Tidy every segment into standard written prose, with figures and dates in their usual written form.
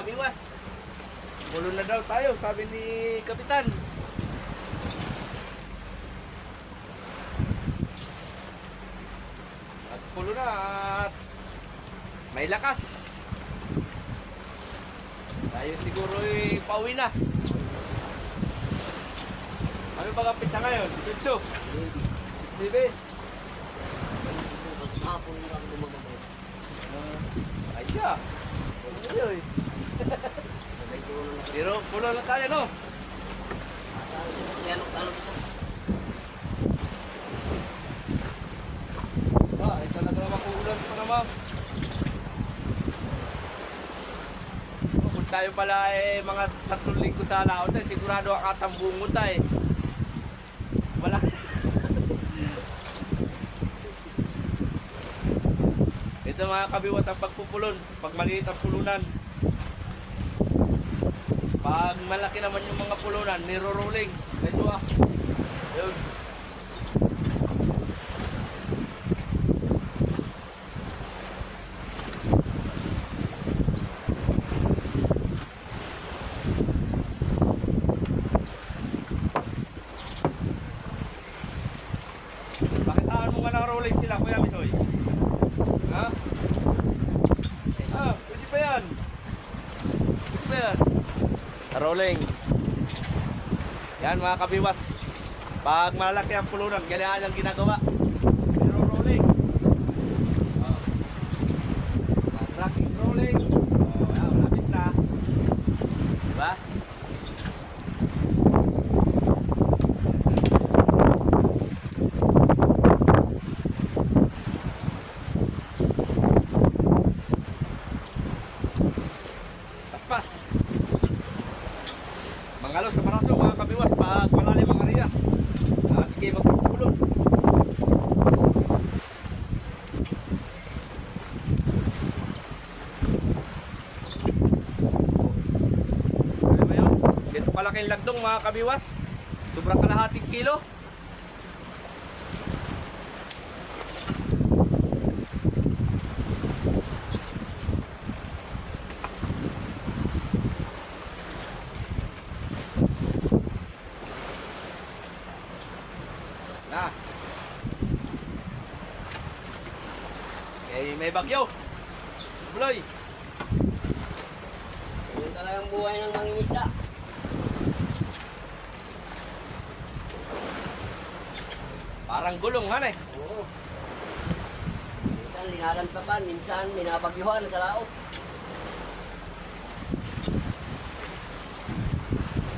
kabiwas. Pulo na daw tayo, sabi ni Kapitan. At pulo na at may lakas. Tayo siguro pauwi na. Ano ba ang pizza ngayon? Tutsu? Steven? Ay siya. Ay. Pero pulo lang tayo, no? Ay talaga naman kuulan pa naman. Kung tayo pala mga 3 linggo sa laot sigurado ang katambungon tayo. Wala. Ito mga kabiwas ang pagpupulon. Pag maliit ang pulunan. Pag malaki naman yung mga pulunan, niro-rolling. Ito Yun. Pakitaan mo nga ng rolling sila, Kuya Misoy. Ha? Pwede pa yan. Pwede pa yan. Rolling. Yan mga kabiwas. Pag malaki ang pulunan, ganyan ang ginagawa. Pero rolling. Tracking rolling. Yan, lapit na. Diba? Paspas. Mangalo sa paraso mga kabiwas pag malalim ang area. At ikay magpupulon. Ano ba yun? Ito palaking lagdong mga kabiwas. Sobrang kalahating kilo. Na. Okay, may bagyo. Buloy. Yun talagang buhay ng mangingisda. Parang gulong han eh. Oo. Minsan linalantapan, minsan minabagyuhan sa laot.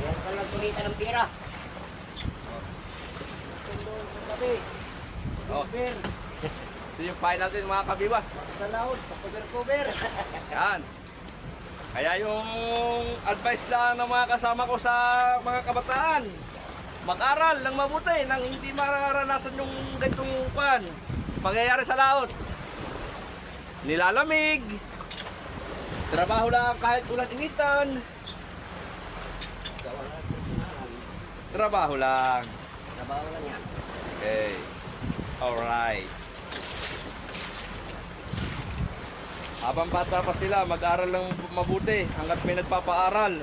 Yan talagang kumita ng pira. Oh. Ito yung pain natin mga kabiwas. Sa laot, sa cover-cover. Yan. Kaya yung advice lang ng mga kasama ko sa mga kabataan, mag-aral ng mabuti nang hindi mararanasan yung ganitong pangyayari sa laot. Nilalamig. Trabaho lang kahit ulan initan. Trabaho lang. Trabaho lang yan. Okay. Alright. Habang bata pa sila, mag-aral ng mabuti hanggat may nagpapaaral.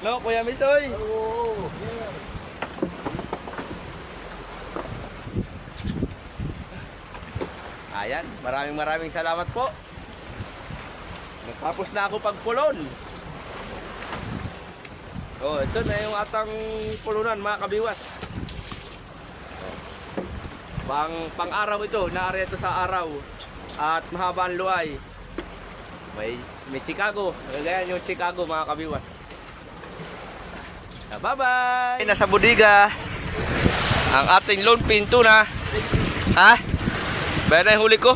No, Kuya Misoy? Oo. Ayan, maraming salamat po. Natapos na ako pagpulon. Oh, ito na yung atang pulunan mga kabiwas. Pang-araw ito, naari ito sa araw. At mahaba ang luay. May Chicago. Ganyan yung Chicago mga kabiwas. Bye-bye! Nasa budiga ang ating lone pin tuna. Ha? Bayan na yung huli ko.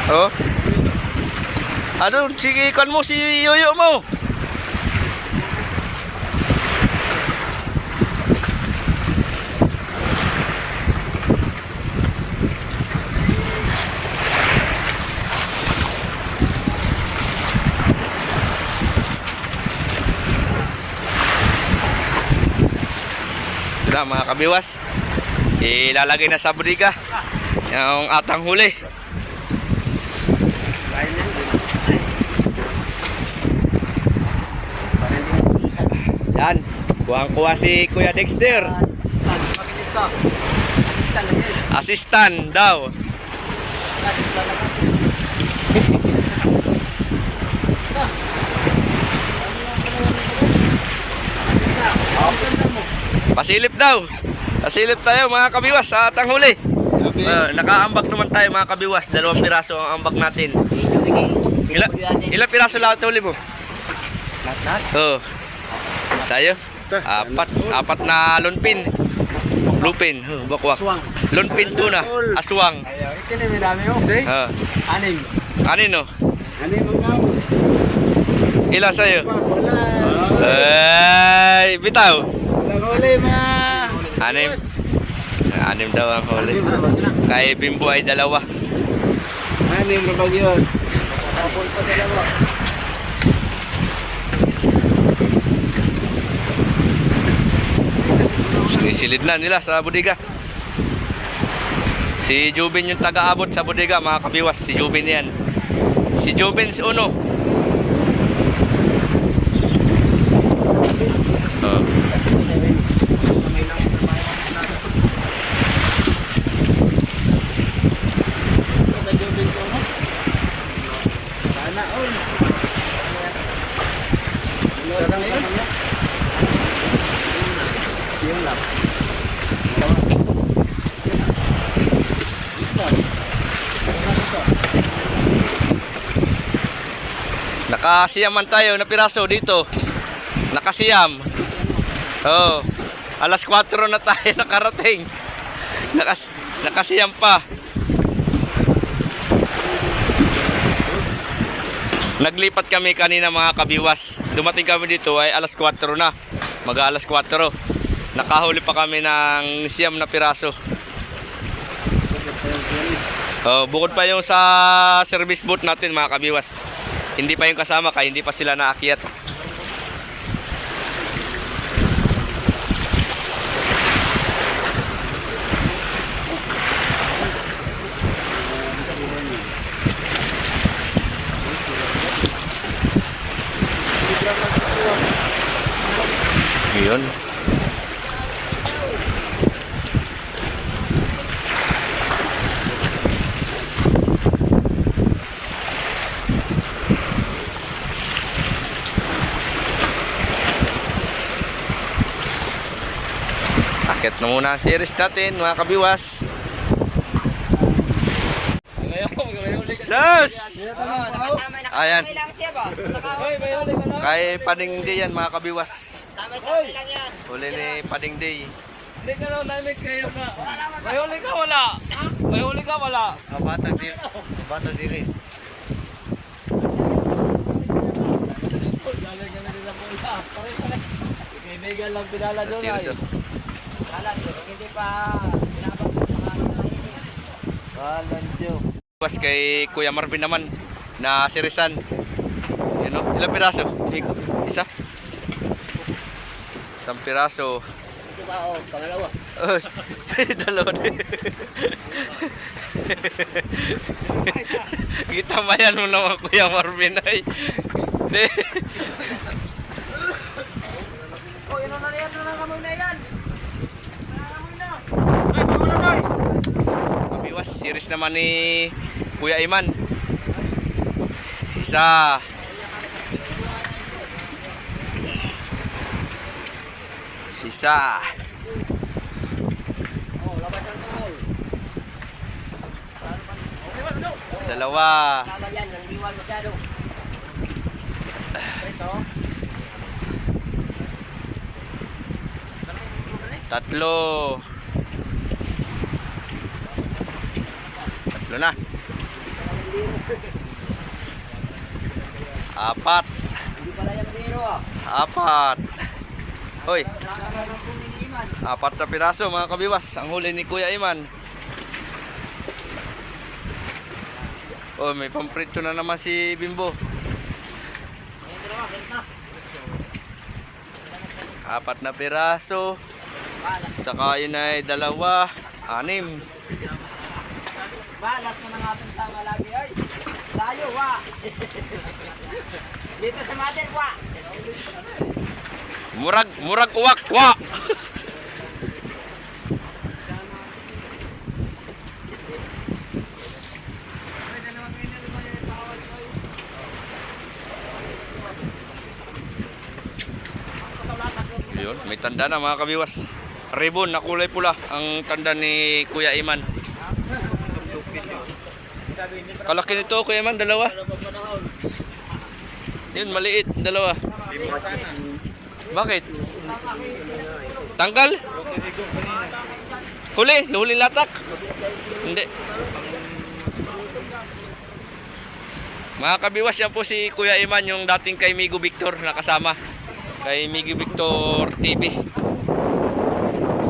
Oh. Ano, sige ikan mo si Yoyo mo. Ito na mga kabiwas, ilalagay na sa budiga yung atang huli. Kuwang-kuwa si Kuya Dexter. Mabilis to. Assistant lang yan. Assistant daw. Assistant lang kasi. Pasilip daw. Pasilip tayo mga kabiwas sa tanghuli. Nakaambag naman tayo mga kabiwas. 2 piraso ang ambag natin. Ilang piraso lahat huli mo? Lahat? Oo. Sa'yo? Apat na lunpin. Lupin. Bakwak. Aswang. Lunpin tuna. Aswang. Ayaw. Ito na may dami oh. Anim. Anin no? Anim ang gaw. Ilan sa'yo? Wala. Ay, bitaw. Wala huli ma. Anim. Anim daw ang huli. Kay Bimbo ay 2. Anim na bag yun. Kapul pa 2. Sinisilid na nila sa bodega. Si Jubin yung taga-abot sa bodega mga kabiwas. Si Jubin yan. Si Jubin si Uno. Oh. Sana all. Yung lang. Nakasiyaman tayo na piraso dito. Nakasiyam. Oh. Alas 4 na tayo nakarating. Nakasiyam pa. Naglipat kami kanina mga kabiwas. Dumating kami dito ay alas 4 na. Mag-alas 4. Nakahuli pa kami ng siyam na piraso. Oh, bukod pa yung sa service boat natin mga kabiwas. Hindi pa yung kasama kaya hindi pa sila naakyat. Yun. Akit na muna ang series natin mga kabiwas. Sus! Ayan. Kay Pading Day yan mga kabiwas. Huli ni Pading Day. Hindi ka lang namin kayo na. May huli ka wala. May huli ka wala. Bata series. Galing ka na nila po ila. Kaibigan lang pinala doon Series ay. oh. Kala nyo, hindi pa pinabag sa mga Kalan Diyo. Pas kay Kuya Marvin naman na serisan. Yan o, ilang piraso? Isa? Isang piraso. Ito ba o, pangalawa. Ay, dalawa din. Gitamayan mo naman Kuya Marvin ay. Hindi. Oh, yun na yan. Yun na kamoy na yan. Kabiwas, series naman ni Kuya Iman. Isa. Isa. Dalawa. Tama yan, nang liwan masyado. Tatlo. Tatlo na. Apat. Hindi pala yung zero ah. Apat. Hoy. Apat na piraso mga kabiwas. Ang huli ni Kuya Iman. Oh, may pamprito na naman si Bimbo. Apat na piraso. Saka yun ay 2, 6. Balas mo na nga itong sama lagi ay. Layo wa. Dito sa mother wa. Murag uwak, wa. Yun, may tanda na mga kabiwas. Ribbon na kulay pula ang tanda ni Kuya Iman. Kalaki nito Kuya Iman, dalawa. Yun, maliit, dalawa. Bakit? Tanggal? Huli latak? Hindi. Mga kabiwas, yan po si Kuya Iman, yung dating kay Migo Victor na kasama. Kay Migo Victor TV.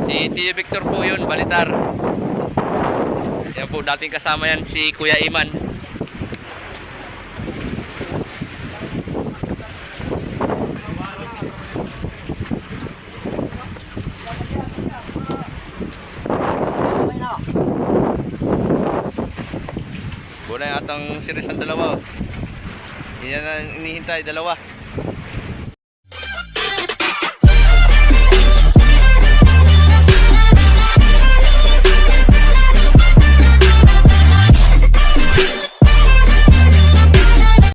Si Tio Victor po yun, Balitar. Yan po, dating kasama yan si Kuya Iman. Bunay atang series ang dalawa. Yan ang inihintay, dalawa.